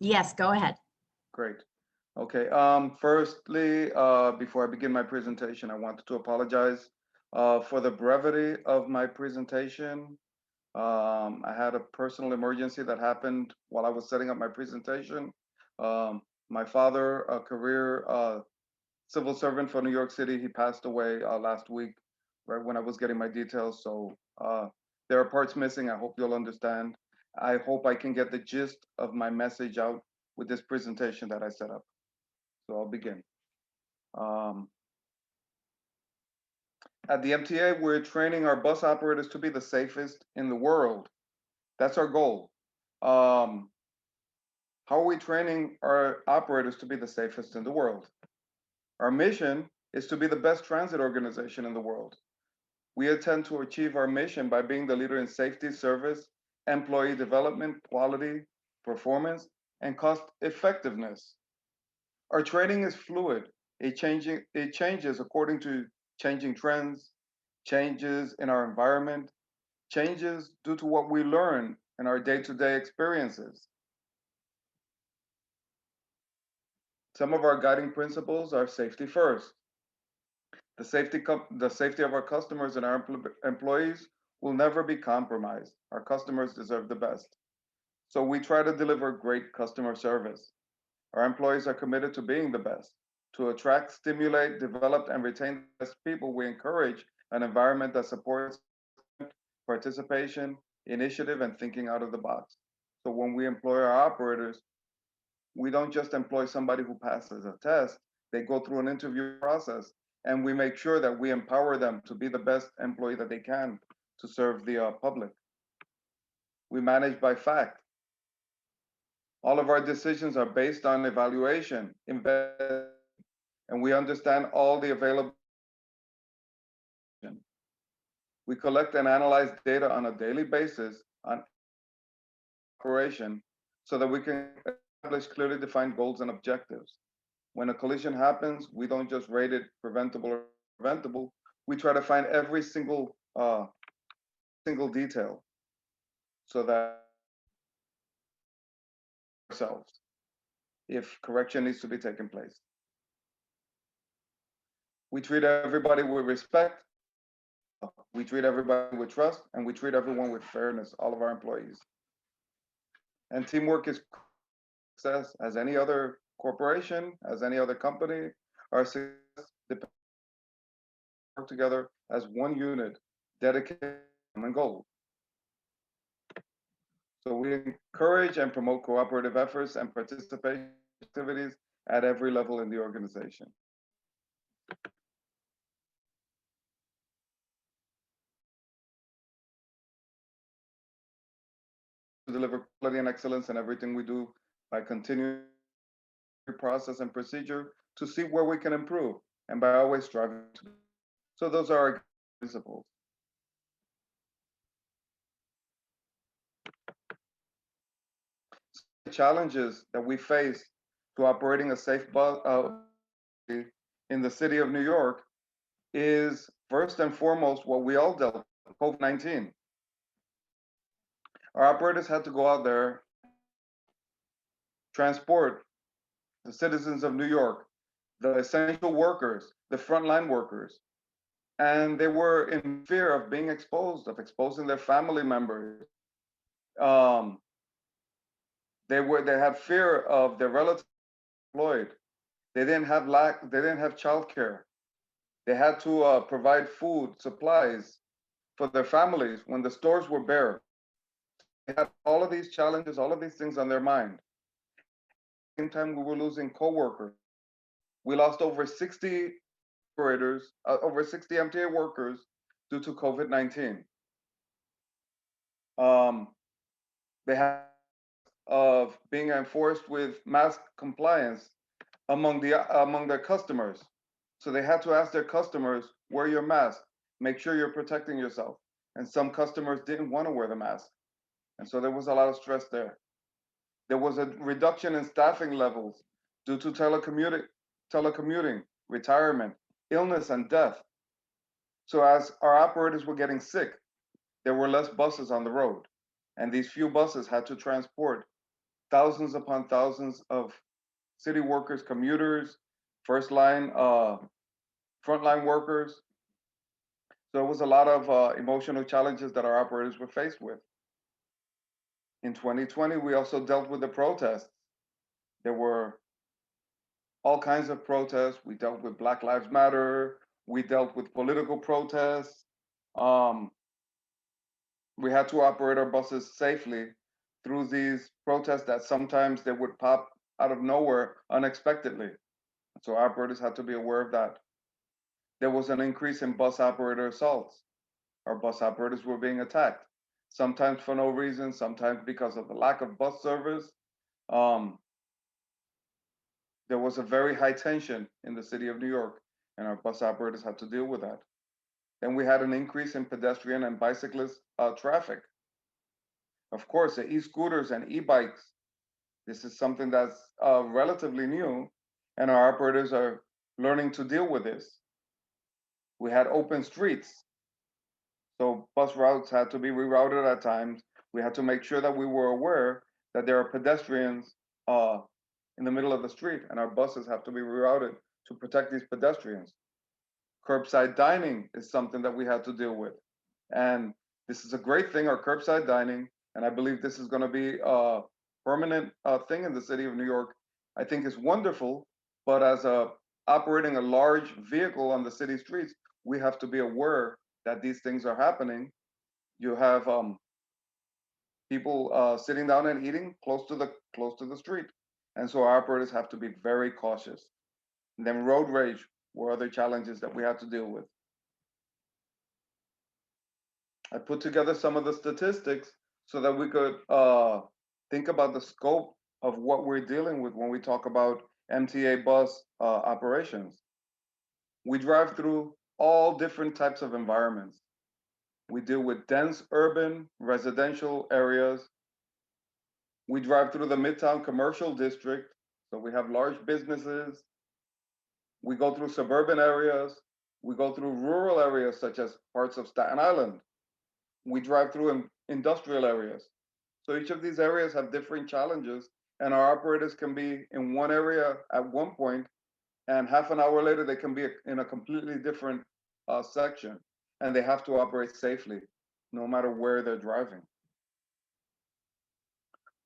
Yes, go ahead. Great. Okay. Firstly, before I begin my presentation, I wanted to apologize for the brevity of my presentation. I had a personal emergency that happened while I was setting up my presentation. My father, a career civil servant for New York City, he passed away last week, right when I was getting my details. So there are parts missing. I hope you'll understand. I hope I can get the gist of my message out with this presentation that I set up. So I'll begin. Um, at the MTA, we're training our bus operators to be the safest in the world. That's our goal. Um, how are we training our operators to be the safest in the world? Our mission is to be the best transit organization in the world. We intend to achieve our mission by being the leader in safety, service, employee development, quality, performance, and cost effectiveness. Our training is fluid. It changes according to changing trends, changes in our environment, changes due to what we learn in our day-to-day experiences. Some of our guiding principles are safety first. The safety of our customers and our employees will never be compromised. Our customers deserve the best. So we try to deliver great customer service. Our employees are committed to being the best. To attract, stimulate, develop, and retain the best people, we encourage an environment that supports participation, initiative, and thinking out of the box. So when we employ our operators, we don't just employ somebody who passes a test. They go through an interview process, and we make sure that we empower them to be the best employee that they can to serve the public. We manage by fact. All of our decisions are based on evaluation, and we understand all the available. We collect and analyze data on a daily basis on operation so that we can establish clearly defined goals and objectives. When a collision happens, we don't just rate it preventable or preventable. We try to find every single detail so that ourselves, if correction needs to be taken place. We treat everybody with respect, we treat everybody with trust, and we treat everyone with fairness, all of our employees. And teamwork is success as any other corporation, as any other company. Our success depends on work together as one unit, dedicated to a common goal. So we encourage and promote cooperative efforts and participation activities at every level in the organization. To deliver quality and excellence in everything we do by continuing process and procedure to see where we can improve and by always striving to. So those are our principles. The challenges that we face to operating a safe bus in the city of New York is first and foremost what we all dealt with, COVID-19. Our operators had to go out there, transport the citizens of New York, the essential workers, the frontline workers, and they were in fear of being exposed, of exposing their family members. Um, they had fear of their relatives employed. They didn't have childcare. They had to provide food, supplies for their families when the stores were bare. They had all of these challenges, all of these things on their mind. At the same time, we were losing coworkers. We lost over 60 operators, over 60 MTA workers due to COVID-19. They had of being enforced with mask compliance among their customers. So they had to ask their customers, wear your mask, make sure you're protecting yourself. And some customers didn't want to wear the mask. And so there was a lot of stress there. There was a reduction in staffing levels due to telecommuting, retirement, illness, and death. So as our operators were getting sick, there were less buses on the road. And these few buses had to transport thousands upon thousands of city workers, commuters, first line, frontline workers. So it was a lot of emotional challenges that our operators were faced with. In 2020, we also dealt with the protests. There were all kinds of protests. We dealt with Black Lives Matter. We dealt with political protests. Um, we had to operate our buses safely through these protests that sometimes they would pop out of nowhere unexpectedly. So operators had to be aware of that. There was an increase in bus operator assaults. Our bus operators were being attacked, sometimes for no reason, sometimes because of the lack of bus service. Um, there was a very high tension in the city of New York, and our bus operators had to deal with that. Then we had an increase in pedestrian and bicyclist traffic. Of course, the e-scooters and e-bikes, this is something that's relatively new, and our operators are learning to deal with this. We had open streets, so bus routes had to be rerouted at times. We had to make sure that we were aware that there are pedestrians in the middle of the street, and our buses have to be rerouted to protect these pedestrians. Curbside dining is something that we had to deal with. And this is a great thing, our curbside dining, and I believe this is going to be a permanent thing in the city of New York. I think it's wonderful, but as operating a large vehicle on the city streets, we have to be aware that these things are happening. You have people sitting down and eating close to the street, and so our operators have to be very cautious. And then road rage were other challenges that we had to deal with. I put together some of the statistics so that we could think about the scope of what we're dealing with when we talk about MTA bus operations. We drive through all different types of environments. We deal with dense urban residential areas. We drive through the Midtown Commercial District, so we have large businesses. We go through suburban areas. We go through rural areas such as parts of Staten Island. We drive through industrial areas. So each of these areas have different challenges, and our operators can be in one area at one point, and half an hour later, they can be in a completely different section, and they have to operate safely, no matter where they're driving.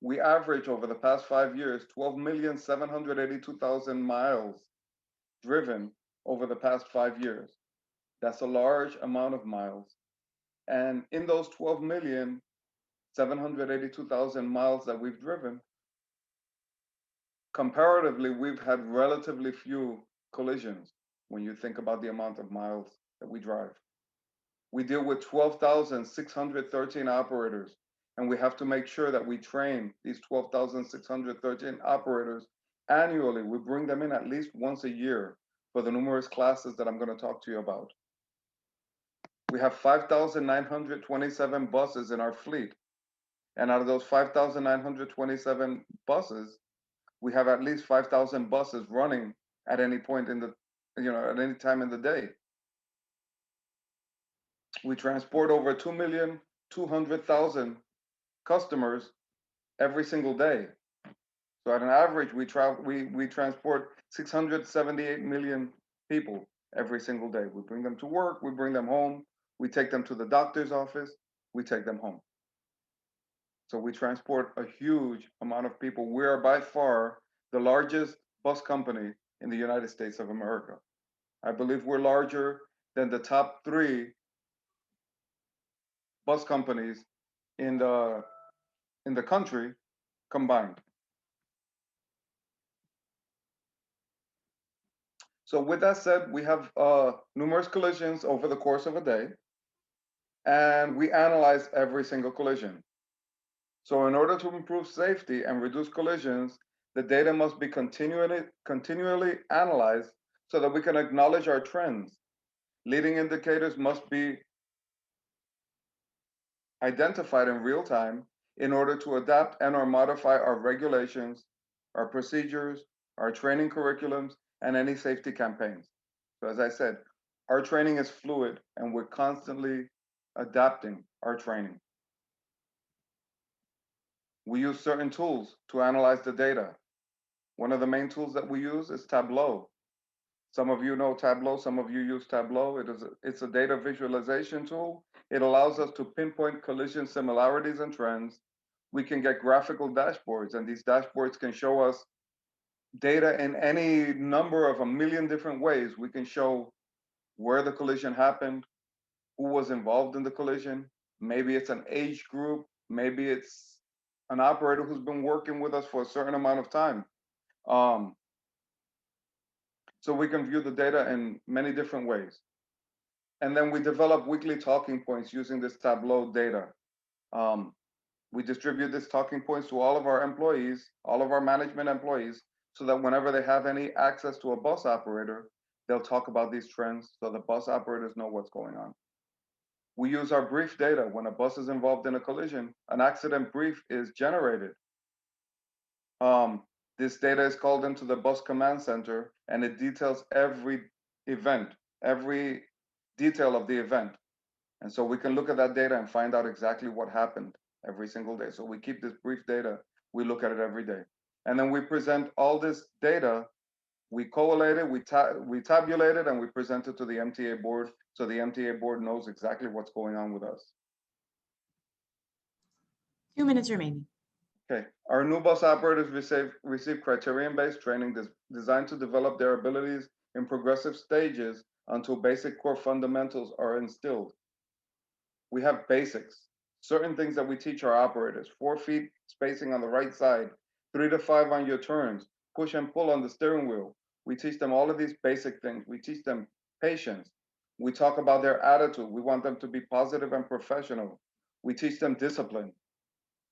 We average over the past 5 years, 12,782,000 miles driven over the past 5 years. That's a large amount of miles. And in those 12,782,000 miles that we've driven, comparatively, we've had relatively few collisions when you think about the amount of miles that we drive. We deal with 12,613 operators, and we have to make sure that we train these 12,613 operators annually. We bring them in at least once a year for the numerous classes that I'm going to talk to you about. We have 5,927 buses in our fleet. And out of those 5,927 buses, we have at least 5,000 buses running at any point in the, at any time in the day. We transport over 2,200,000 customers every single day. So at an average, we transport 678 million people every single day. We bring them to work, we bring them home, we take them to the doctor's office, we take them home. So we transport a huge amount of people. We are by far the largest bus company in the United States of America. I believe we're larger than the top 3 bus companies in the country combined. So with that said, we have numerous collisions over the course of a day, and we analyze every single collision. So in order to improve safety and reduce collisions, the data must be continually analyzed so that we can acknowledge our trends. Leading indicators must be identified in real time in order to adapt and or modify our regulations, our procedures, our training curriculums, and any safety campaigns. So as I said, our training is fluid and we're constantly adapting our training. We use certain tools to analyze the data. One of the main tools that we use is Tableau. Some of you know Tableau, some of you use Tableau. It's a data visualization tool. It allows us to pinpoint collision similarities and trends. We can get graphical dashboards, and these dashboards can show us data in any number of a million different ways. We can show where the collision happened, who was involved in the collision. Maybe it's an age group, maybe it's an operator who's been working with us for a certain amount of time. So we can view the data in many different ways. And then we develop weekly talking points using this Tableau data. We distribute these talking points to all of our employees, all of our management employees, so that whenever they have any access to a bus operator, they'll talk about these trends so the bus operators know what's going on. We use our brief data. When a bus is involved in a collision, an accident brief is generated. This data is called into the bus command center, and it details every event, every detail of the event. And so we can look at that data and find out exactly what happened every single day. So we keep this brief data, we look at it every day. And then we present all this data, we collate it, we tabulate it, and we present it to the MTA board, so the MTA board knows exactly what's going on with us. 2 minutes remaining. Okay, our new bus operators receive criterion-based training designed to develop their abilities in progressive stages until basic core fundamentals are instilled. We have basics, certain things that we teach our operators: 4 feet spacing on the right side, 3 to 5 on your turns, push and pull on the steering wheel. We teach them all of these basic things. We teach them patience. We talk about their attitude. We want them to be positive and professional. We teach them discipline.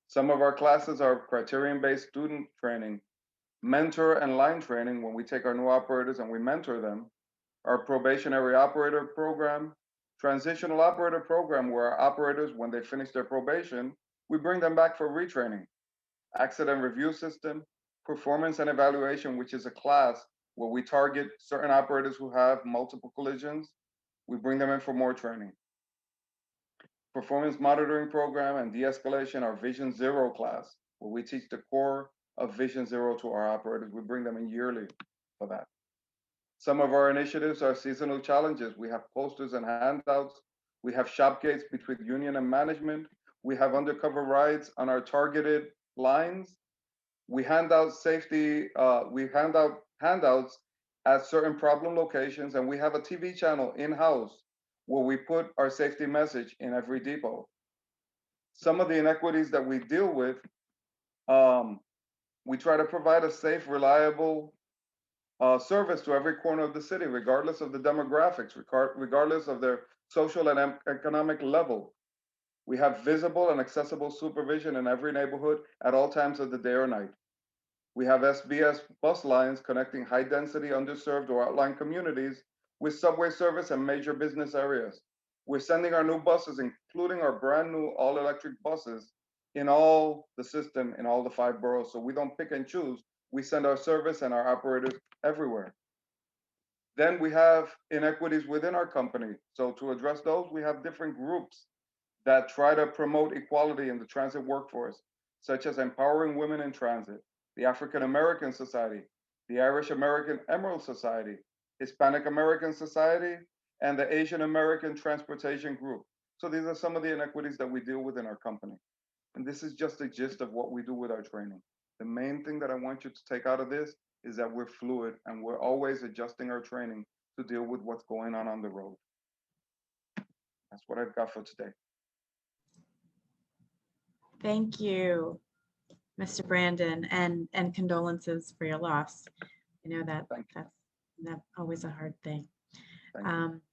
Some of our classes are criterion-based student training, mentor and line training when we take our new operators and we mentor them, our probationary operator program, transitional operator program where our operators, when they finish their probation, we bring them back for retraining, accident review system, performance and evaluation, which is a class where we target certain operators who have multiple collisions. We bring them in for more training. Performance monitoring program and de-escalation, our Vision Zero class, where we teach the core of Vision Zero to our operators. We bring them in yearly for that. Some of our initiatives are seasonal challenges. We have posters and handouts. We have shop gates between union and management. We have undercover rides on our targeted lines. We hand out handouts at certain problem locations, and we have a TV channel in-house where we put our safety message in every depot. Some of the inequities that we deal with, we try to provide a safe, reliable service to every corner of the city, regardless of the demographics, regardless of their social and economic level. We have visible and accessible supervision in every neighborhood at all times of the day or night. We have SBS bus lines connecting high-density, underserved, or outlying communities with subway service and major business areas. We're sending our new buses, including our brand new all-electric buses, in all the system in all the 5 boroughs. So we don't pick and choose. We send our service and our operators everywhere. Then we have inequities within our company. So to address those, we have different groups that try to promote equality in the transit workforce, such as Empowering Women in Transit, the African American Society, the Irish American Emerald Society, Hispanic American Society, and the Asian American Transportation Group. So these are some of the inequities that we deal with in our company. And this is just a gist of what we do with our training. The main thing that I want you to take out of this is that we're fluid and we're always adjusting our training to deal with what's going on the road. That's what I've got for today. Thank you, Mr. Brandon, and condolences for your loss. I know that's always a hard thing.